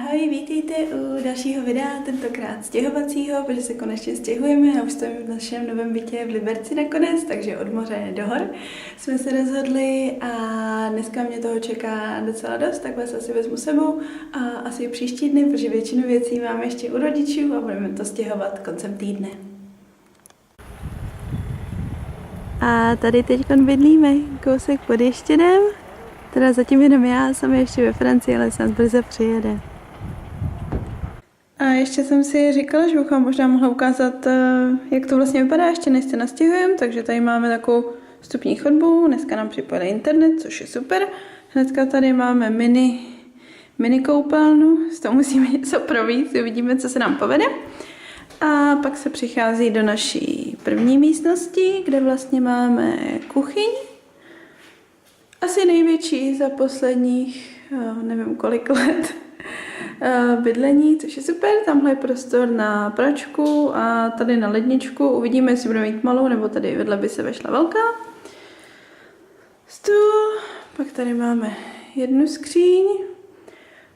Ahoj, vítejte u dalšího videa, tentokrát stěhovacího, protože se konečně stěhujeme a už jsme v našem novém bytě v Liberci nakonec, takže od moře do hor jsme se rozhodli a dneska mě toho čeká docela dost, tak vás asi vezmu sebou a asi příští dny, protože většinu věcí máme ještě u rodičů a budeme to stěhovat koncem týdne. A tady teď bydlíme, kousek pod Ještědem, teda zatím jenom já, jsem ještě ve Francii, ale snad brzo přijede. A ještě jsem si říkala, že bych vám možná mohla ukázat, jak to vlastně vypadá, ještě než se nastěhujeme, takže tady máme takovou vstupní chodbu, dneska nám připojili internet, což je super. Hnedka tady máme mini koupelnu, z toho musíme něco provést, uvidíme, co se nám povede. A pak se přichází do naší první místnosti, kde vlastně máme kuchyň. Asi největší za posledních, nevím kolik let, bydlení, což je super. Tamhle je prostor na pračku a tady na ledničku. Uvidíme, jestli budeme mít malou, nebo tady vedle by se vešla velká. Stůl, pak tady máme jednu skříň.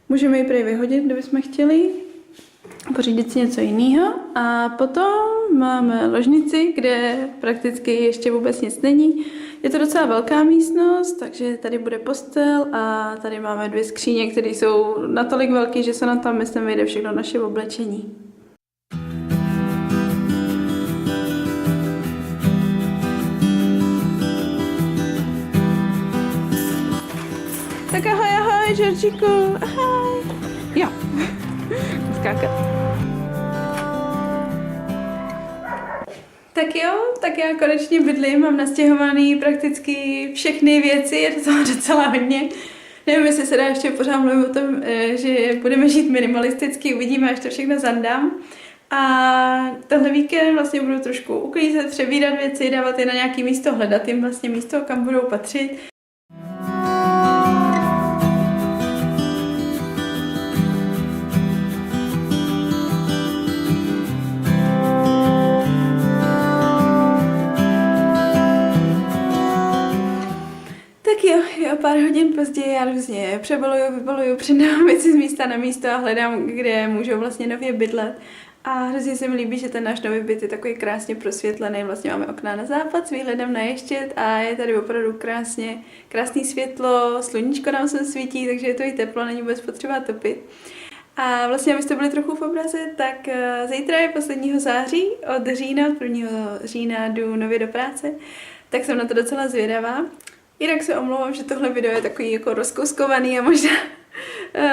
Můžeme ji prý vyhodit, kdybychom chtěli. Pořídit si něco jiného. A potom máme ložnici, kde prakticky ještě vůbec nic není. Je to docela velká místnost, takže tady bude postel a tady máme dvě skříně, které jsou natolik velké, že se nám tam, myslím, vejde všechno naše oblečení. Tak ahoj, Žorčíku, ahoj. Jo, skákat. Tak já konečně bydlím, mám nastěhovaný prakticky všechny věci, je to docela hodně. Nevím, jestli se dá ještě pořád mluvit o tom, že budeme žít minimalisticky, uvidíme, až to všechno zandám. A tenhle víkend vlastně budu trošku uklízet, přebírat věci, dávat je na nějaké místo, hledat jim vlastně místo, kam budou patřit. Jo, pár hodin později já různě vybaluju, přidávám věci z místa na místo a hledám, kde můžou vlastně nově bydlet. A hrozně se mi líbí, že ten náš nový byt je takový krásně prosvětlený, vlastně máme okna na západ s výhledem na Ještěd a je tady opravdu krásný světlo, sluníčko nám se svítí, takže je to i teplo, není vůbec potřeba topit. A vlastně, abyste byli trochu v obraze, tak zítra je 1. září, od 1. října jdu nově do práce, tak jsem na to docela zvědavá. Jinak se omlouvám, že tohle video je takový jako rozkouskovaný a možná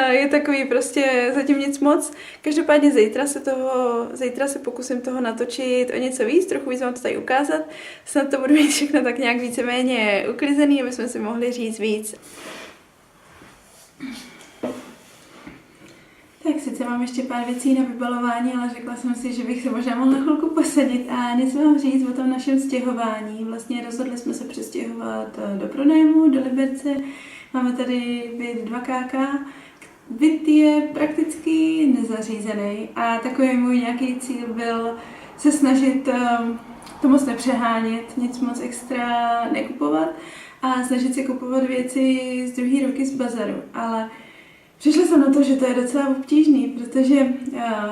je takový prostě zatím nic moc. Každopádně zítra se pokusím toho natočit o něco víc, trochu víc vám to tady ukázat. Snad to budu mít všechno tak nějak víceméně uklizený, aby jsme si mohli říct víc. Tak sice mám ještě pár věcí na vybalování, ale řekla jsem si, že bych se možná mohla chvilku posadit a něco vám říct o tom našem stěhování. Vlastně rozhodli jsme se přestěhovat do pronájmu, do Liberce. Máme tady byt 2KK. Byt je prakticky nezařízený a takový můj nějaký cíl byl se snažit to moc nepřehánět, nic moc extra nekupovat a snažit si kupovat věci z druhé ruky z bazaru, ale přišla jsem na to, že to je docela obtížný, protože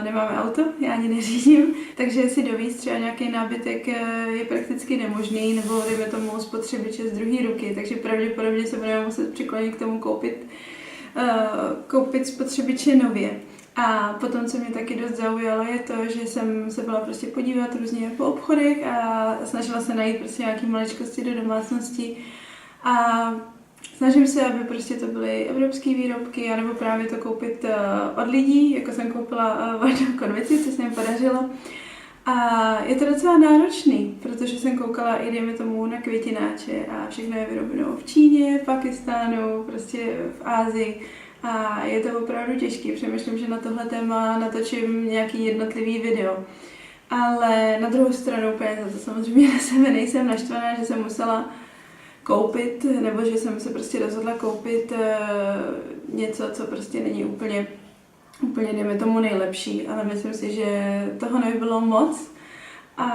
nemáme auto, já ani neřídím, takže si dovízt třeba nějaký nábytek je prakticky nemožný, nebo dejme tomu spotřebiče z druhé ruky, takže pravděpodobně se budeme muset přiklonit k tomu koupit spotřebiče nově. A potom, co mě taky dost zaujalo, je to, že jsem se byla prostě podívat různě po obchodech a snažila se najít prostě nějaké maličkosti do domácnosti a snažím se, aby prostě to byly evropské výrobky, anebo právě to koupit od lidí, jako jsem koupila od konvici, co se mi podařilo. A je to docela náročný, protože jsem koukala i dejme tomu na květináče a všechno je vyrobeno v Číně, v Pakistánu, prostě v Asii. A je to opravdu těžký, přemýšlím, že na tohle téma natočím nějaký jednotlivý video. Ale na druhou stranu úplně za to samozřejmě na sebe nejsem naštvaná, že jsem musela koupit, nebo že jsem se prostě rozhodla koupit něco, co prostě není úplně dejme tomu nejlepší, ale myslím si, že toho nebylo moc a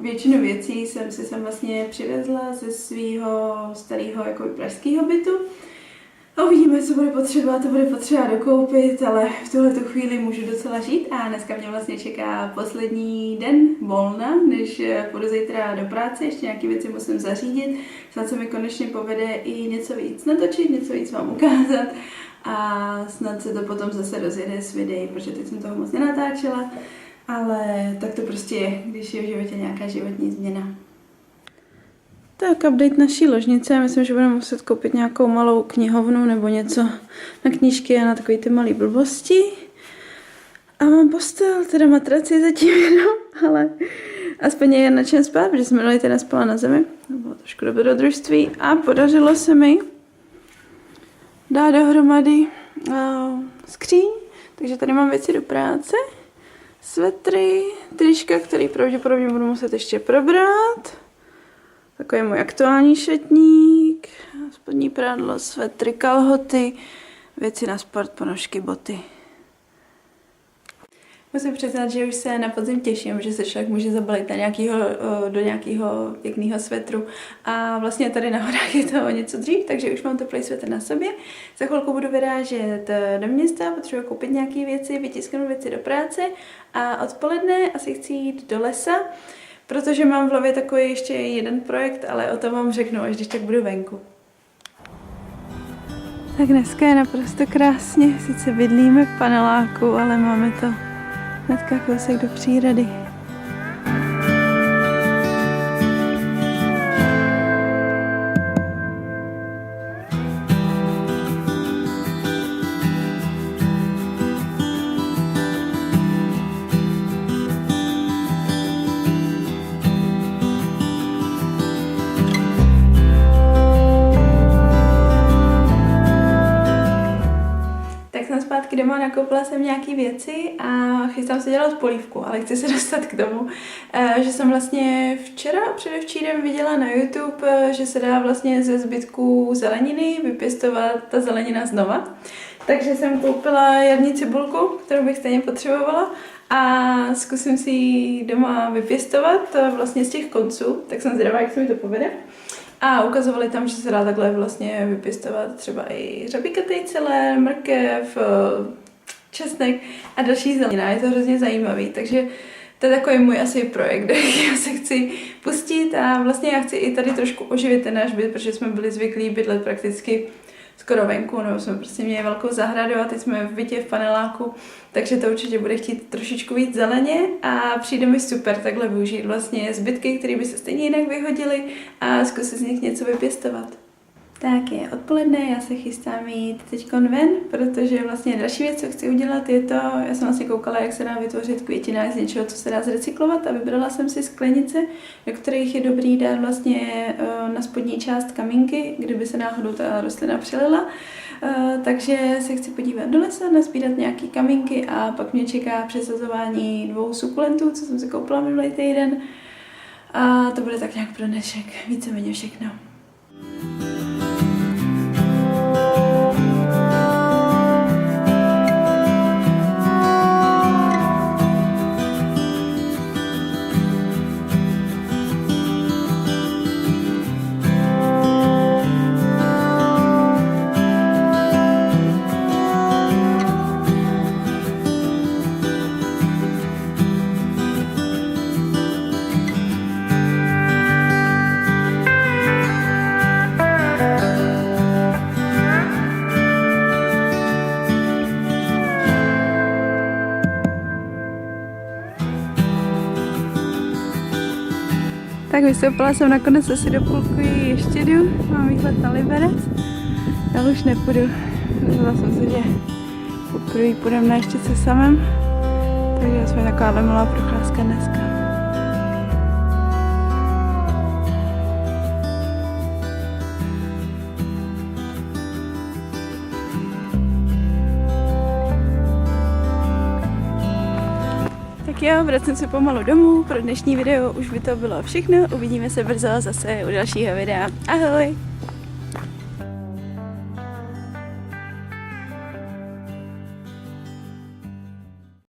většinu věcí jsem si vlastně přivezla ze svého starého jako pražského bytu. Uvidíme, co bude potřeba dokoupit, ale v tuhletu chvíli můžu docela žít a dneska mě vlastně čeká poslední den volna, než půjdu zítra do práce, ještě nějaké věci musím zařídit, snad se mi konečně povede i něco víc natočit, něco víc vám ukázat a snad se to potom zase rozjede s videí, protože teď jsem toho moc nenatáčela, ale tak to prostě je, když je v životě nějaká životní změna. Tak, update naší ložnice. Myslím, že budeme muset koupit nějakou malou knihovnu nebo něco na knížky a na takový ty malé blbosti. A mám postel, teda matraci zatím jenom, ale aspoň je na čem spát, protože jsem minulý týden spala na zemi. To bylo trošku dobrodružství a podařilo se mi dát dohromady skříň. Takže tady mám věci do práce, svetry, trička, který pravděpodobně budu muset ještě probrat. Takový můj aktuální šatník, spodní prádlo, svetry, kalhoty, věci na sport, ponožky, boty. Musím přiznat, že už se na podzim těším, že se člověk může zabalit na do nějakého pěkného svetru. A vlastně tady na horách je to něco dřív, takže už mám teplý svetr na sobě. Za chvilku budu vyrážet do města, potřebuji koupit nějaké věci, vytisknout věci do práce a odpoledne asi chci jít do lesa, protože mám v hlavě takový ještě jeden projekt, ale o tom vám řeknu, až když tak budu venku. Tak dneska je naprosto krásně, sice bydlíme v paneláku, ale máme to hnedka kousek do přírody. Zpátky doma, nakoupila jsem nějaké věci a chystám se dělat polívku, ale chci se dostat k tomu, že jsem vlastně včera a předevčírem viděla na YouTube, že se dá vlastně ze zbytků zeleniny vypěstovat ta zelenina znova. Takže jsem koupila jarní cibulku, kterou bych stejně potřebovala a zkusím si ji doma vypěstovat vlastně z těch konců, tak jsem zvědavá, jak se mi to povede. A ukazovali tam, že se dá takhle vlastně vypěstovat třeba i řapíkatý celer, mrkev, česnek a další zelenina. Je to hrozně zajímavý, takže to je takový můj asi projekt, kde já se chci pustit a vlastně já chci i tady trošku oživit ten náš byt, protože jsme byli zvyklí bydlet prakticky skoro venku, nebo jsme prostě měli velkou zahradu a teď jsme v bytě v paneláku, takže to určitě bude chtít trošičku víc zeleně a přijde mi super takhle využít vlastně zbytky, které by se stejně jinak vyhodily a zkusit z nich něco vypěstovat. Tak je odpoledne, já se chystám jít teďkon ven, protože vlastně další věc, co chci udělat, je to, já jsem vlastně koukala, jak se dá vytvořit květinák z něčeho, co se dá zrecyklovat a vybrala jsem si sklenice, do kterých je dobrý dát vlastně na spodní část kamínky, kdyby se náhodou ta rostlina přelila. Takže se chci podívat do lesa, nasbírat nějaký kamínky a pak mě čeká přesazování 2 sukulentů, co jsem si koupila minulý týden. A to bude tak nějak pro dnešek, víceméně všechno. Tak vystoupila jsem nakonec asi do půlku ještě jdu, mám výhled na Liberec, já už nepůjdu, rozhodla jsem se, že poprvé půjdeme na ještě se samem, takže jsme taková malá procházka dneska. Tak jo, vracím se pomalu domů, pro dnešní video už by to bylo všechno, uvidíme se brzo zase u dalšího videa. Ahoj!